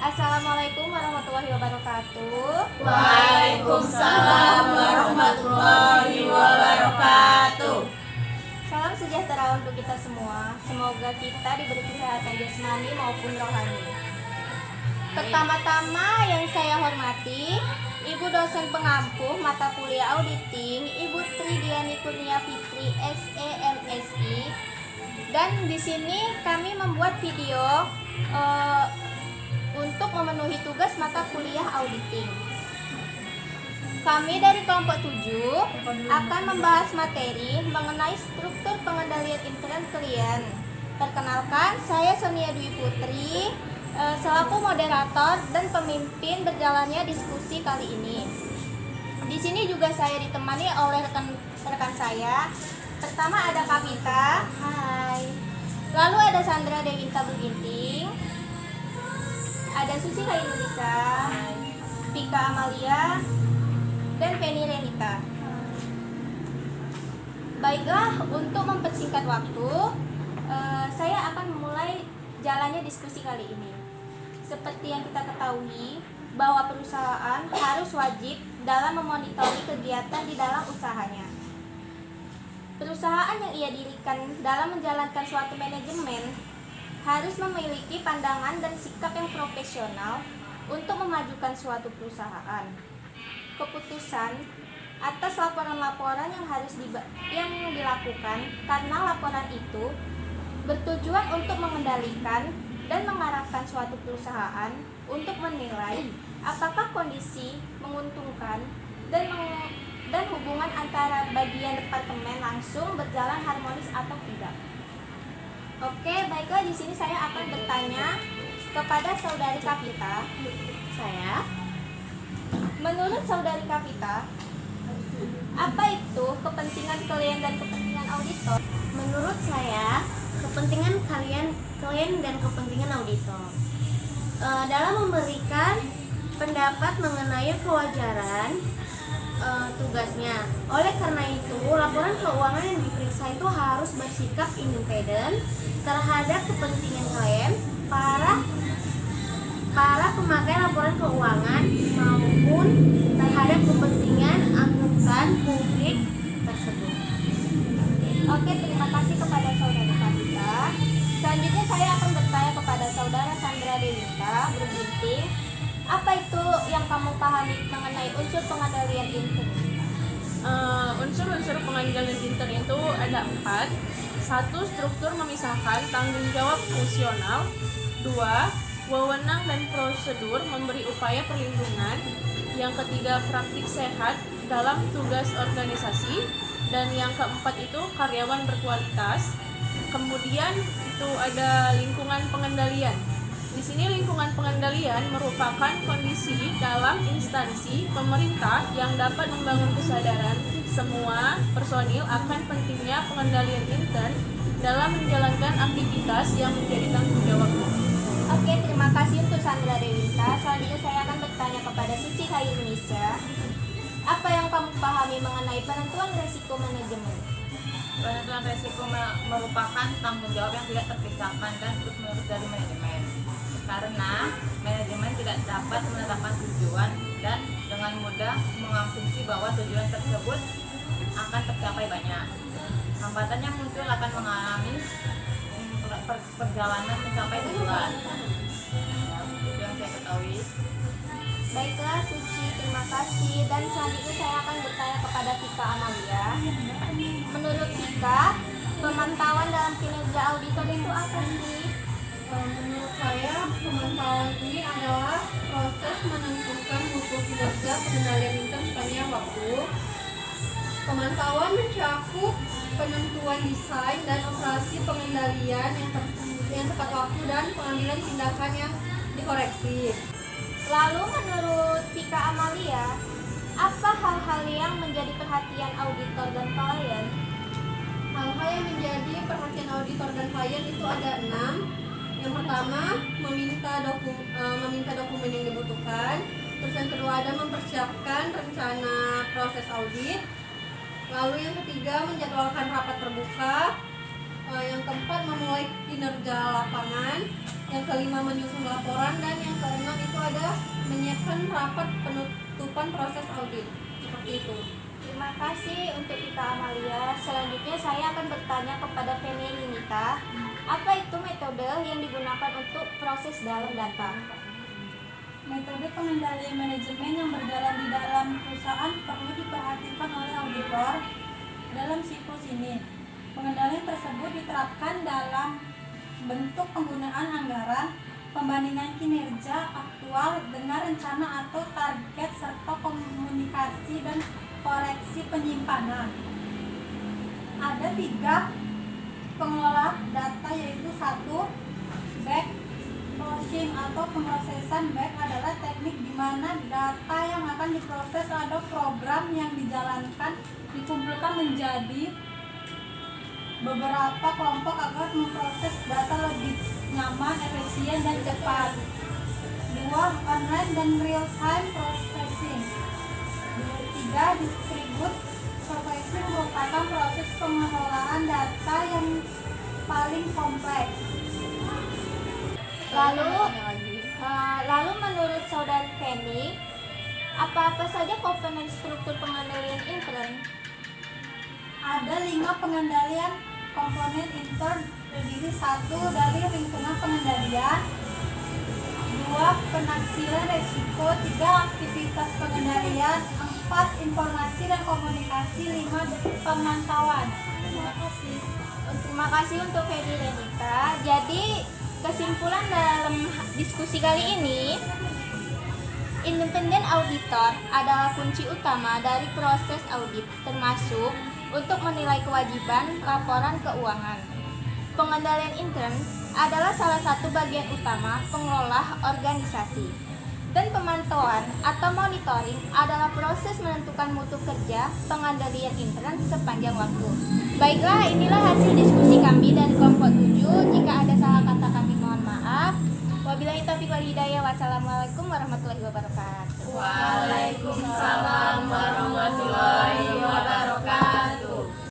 Assalamualaikum warahmatullahi wabarakatuh. Waalaikumsalam warahmatullahi wabarakatuh. Salam sejahtera untuk kita semua. Semoga kita diberi kesehatan jasmani maupun rohani. Pertama-tama yang saya hormati Ibu dosen pengampu mata kuliah auditing, Ibu Tridiani Kurnia Fitri, SE MSI. Dan di sini kami membuat video untuk memenuhi tugas mata kuliah auditing. Kami dari kelompok 7 akan membahas materi mengenai struktur pengendalian intern klien. Perkenalkan, saya Sonia Dwi Putri, selaku moderator dan pemimpin berjalannya diskusi kali ini. Di sini juga saya ditemani oleh rekan saya. Pertama ada Kavita, hai. Lalu ada Sandra Dewinta Buginting, ada Susi Hairunisa, Vika Amalia, dan Feni Renita. Baiklah, untuk mempersingkat waktu, saya akan memulai jalannya diskusi kali ini. Seperti yang kita ketahui, bahwa perusahaan harus wajib dalam memonitori kegiatan di dalam usahanya. Perusahaan yang ia dirikan dalam menjalankan suatu manajemen harus memiliki pandangan dan sikap yang profesional untuk memajukan suatu perusahaan. Keputusan atas laporan-laporan yang dilakukan karena laporan itu bertujuan untuk mengendalikan dan mengarahkan suatu perusahaan untuk menilai apakah kondisi menguntungkan dan hubungan antara bagian departemen langsung berjalan harmonis atau tidak. Oke, baiklah, di sini saya akan bertanya kepada saudari Kavita. Menurut saudari Kavita, apa itu kepentingan klien dan kepentingan auditor? Menurut saya, kepentingan klien dan kepentingan auditor dalam memberikan pendapat mengenai kewajaran tugasnya. Oleh karena itu, laporan keuangan yang diperiksa itu harus bersikap independen terhadap kepentingan klien, para pemakai laporan keuangan maupun terhadap kepentingan angkutan publik tersebut. Oke, terima kasih kepada saudara Kavita. Selanjutnya saya akan bertanya kepada saudara Sandra Dewinta Buginting. Apa itu yang kamu pahami mengenai unsur pengendalian intern? Unsur-unsur pengendalian intern itu ada 4. 1. Struktur memisahkan tanggung jawab fungsional. 2. Wewenang dan prosedur memberi upaya perlindungan. Yang ketiga, praktik sehat dalam tugas organisasi. Dan yang keempat itu karyawan berkualitas. Kemudian itu ada lingkungan pengendalian. Di sini lingkungan pengendalian merupakan kondisi dalam instansi pemerintah yang dapat membangun kesadaran semua personil akan pentingnya pengendalian intern dalam menjalankan aktivitas yang menjadi tanggung jawabnya. Oke, terima kasih untuk Sandra Dewinta. Selanjutnya saya akan bertanya kepada Suci Hairunisa. Apa yang kamu pahami mengenai penentuan resiko manajemen? Penentuan resiko merupakan tanggung jawab yang tidak terpisahkan dan terus-menerus dari manajemen. Karena manajemen tidak dapat menetapkan tujuan dan dengan mudah mengasumsi bahwa tujuan tersebut akan tercapai banyak. Hambatan yang muncul akan mengalami perjalanan mencapai tujuan. Itu yang saya ketahui. Baiklah Suci, terima kasih. Dan selanjutnya saya akan bertanya kepada Vika Amalia. Menurut Vika, pemantauan dalam kinerja auditor itu apa sih? Menurut saya, pemantauan ini adalah proses menentukan mutu kinerja pengendalian intern sepanjang waktu. Pemantauan mencakup penentuan desain dan operasi pengendalian yang tepat waktu dan pengambilan tindakan yang dikoreksi. Lalu menurut Vika Amalia, apa hal-hal yang menjadi perhatian auditor dan klien? Hal-hal yang menjadi perhatian auditor dan klien itu ada 6. Yang pertama, meminta dokumen yang dibutuhkan. Terus yang kedua ada mempersiapkan rencana proses audit. Lalu yang ketiga, menjadwalkan rapat terbuka. Yang keempat, memulai kinerja lapangan. Yang kelima, menyusun laporan. Dan yang keenam menyiapkan rapat penutupan proses audit. Seperti itu. Terima kasih untuk Tika Amalia. Selanjutnya saya akan bertanya kepada Feni Linita. Apa itu metode yang digunakan untuk proses dalam data? Metode pengendalian manajemen yang berjalan di dalam perusahaan perlu diperhatikan oleh auditor dalam siklus ini. Pengendalian tersebut diterapkan dalam bentuk penggunaan anggaran, pembandingan kinerja aktual dengan rencana atau target, serta komunikasi dan koreksi penyimpanan. Ada 3 pengolah data, yaitu 1. Back processing atau pemrosesan. Back adalah teknik di mana data yang akan diproses atau program yang dijalankan dikumpulkan menjadi beberapa kelompok agar memproses data lebih nyaman, efisien, dan cepat. 2. Online dan real time processing. 3. Distribute processing merupakan proses pengelolaan data yang paling kompleks. Lalu menurut Saudari Feni, apa-apa saja komponen struktur pengendalian intern? Ada 5 pengendalian komponen intern, terdiri 1 dari lingkungan pengendalian, 2 penaksiran resiko, 3 aktivitas pengendalian, 4 informasi dan komunikasi, 5 pemantauan. Terima kasih. Terima kasih untuk Feni Lenita. Jadi kesimpulan dalam diskusi kali ini, independen auditor adalah kunci utama dari proses audit, termasuk untuk menilai kewajiban laporan keuangan. Pengendalian intern adalah salah satu bagian utama pengelola organisasi. Dan pemantauan atau monitoring adalah proses menentukan mutu kerja pengendalian intern sepanjang waktu. Baiklah, inilah hasil diskusi kami dari kelompok 7. Jika ada salah kata kami mohon maaf. Wabillahi taufiq wal hidayah. Wassalamualaikum warahmatullahi wabarakatuh. Waalaikumsalam warahmatullahi